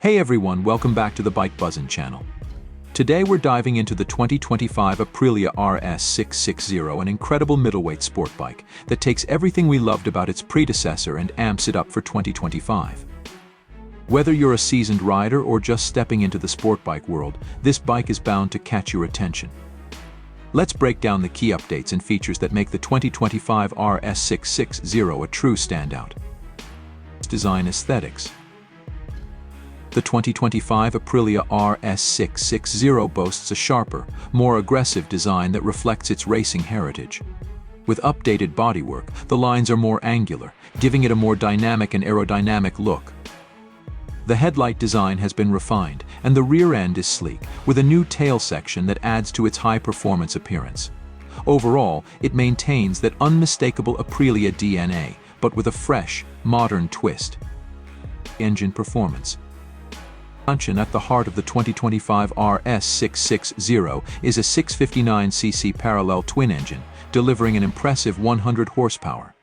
Hey everyone, welcome back to the Bike Buzzin' channel. Today we're diving into the 2025 Aprilia RS660, an incredible middleweight sport bike that takes everything we loved about its predecessor and amps it up for 2025. Whether you're a seasoned rider or just stepping into the sport bike world, this bike is bound to catch your attention. Let's break down the key updates and features that make the 2025 RS660 a true standout. Design aesthetics. The 2025 Aprilia RS660 boasts a sharper, more aggressive design that reflects its racing heritage. With updated bodywork, the lines are more angular, giving it a more dynamic and aerodynamic look. The headlight design has been refined, and the rear end is sleek, with a new tail section that adds to its high-performance appearance. Overall, it maintains that unmistakable Aprilia DNA, but with a fresh, modern twist. Engine performance. At the heart of the 2025 RS660 is a 659cc parallel twin engine, delivering an impressive 100 horsepower.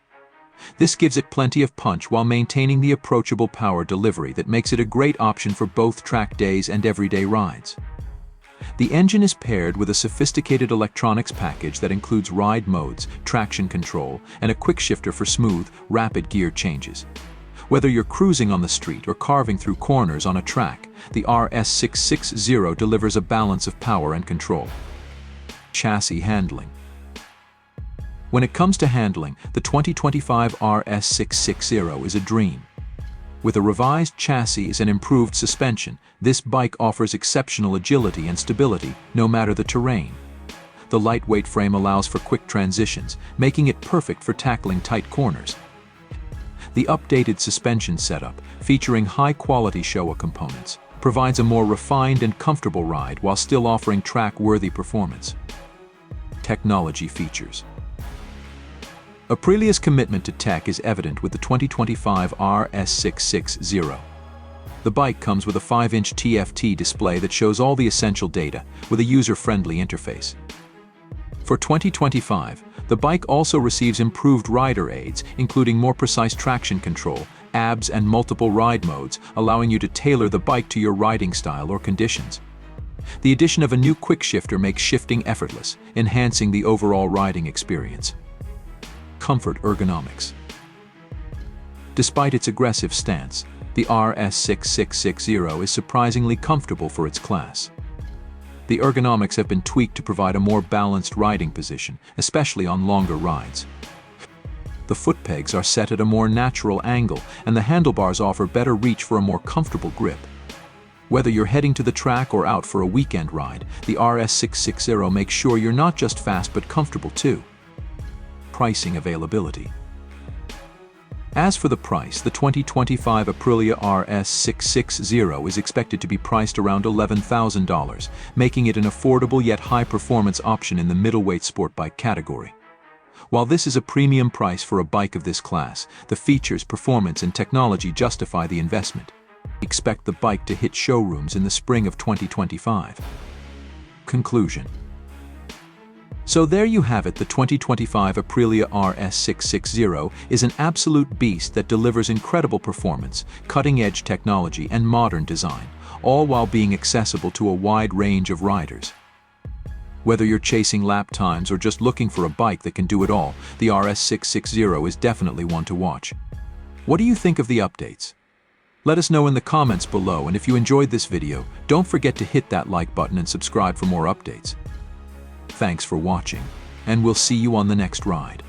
This gives it plenty of punch while maintaining the approachable power delivery that makes it a great option for both track days and everyday rides. The engine is paired with a sophisticated electronics package that includes ride modes, traction control, and a quick shifter for smooth, rapid gear changes. Whether you're cruising on the street or carving through corners on a track, the RS660 delivers a balance of power and control. Chassis handling. When it comes to handling, the 2025 RS660 is a dream. With a revised chassis and improved suspension, this bike offers exceptional agility and stability, no matter the terrain. The lightweight frame allows for quick transitions, making it perfect for tackling tight corners. The updated suspension setup, featuring high-quality Showa components, provides a more refined and comfortable ride while still offering track-worthy performance. Technology features. Aprilia's commitment to tech is evident with the 2025 RS660. The bike comes with a 5-inch TFT display that shows all the essential data, with a user-friendly interface. For 2025, the bike also receives improved rider aids, including more precise traction control, ABS, and multiple ride modes, allowing you to tailor the bike to your riding style or conditions. The addition of a new quick shifter makes shifting effortless, enhancing the overall riding experience. Comfort ergonomics. Despite its aggressive stance, the RS660 is surprisingly comfortable for its class. The ergonomics have been tweaked to provide a more balanced riding position, especially on longer rides. The foot pegs are set at a more natural angle, and the handlebars offer better reach for a more comfortable grip. Whether you're heading to the track or out for a weekend ride, the RS660 makes sure you're not just fast but comfortable too. Pricing availability. As for the price, the 2025 Aprilia RS660 is expected to be priced around $11,000, making it an affordable yet high-performance option in the middleweight sport bike category. While this is a premium price for a bike of this class, the features, performance, and technology justify the investment. Expect the bike to hit showrooms in the spring of 2025. Conclusion. So there you have it, the 2025 Aprilia RS660 is an absolute beast that delivers incredible performance, cutting-edge technology, and modern design, all while being accessible to a wide range of riders. Whether you're chasing lap times or just looking for a bike that can do it all, the RS660 is definitely one to watch. What do you think of the updates? Let us know in the comments below, and if you enjoyed this video, don't forget to hit that like button and subscribe for more updates. Thanks for watching, and we'll see you on the next ride.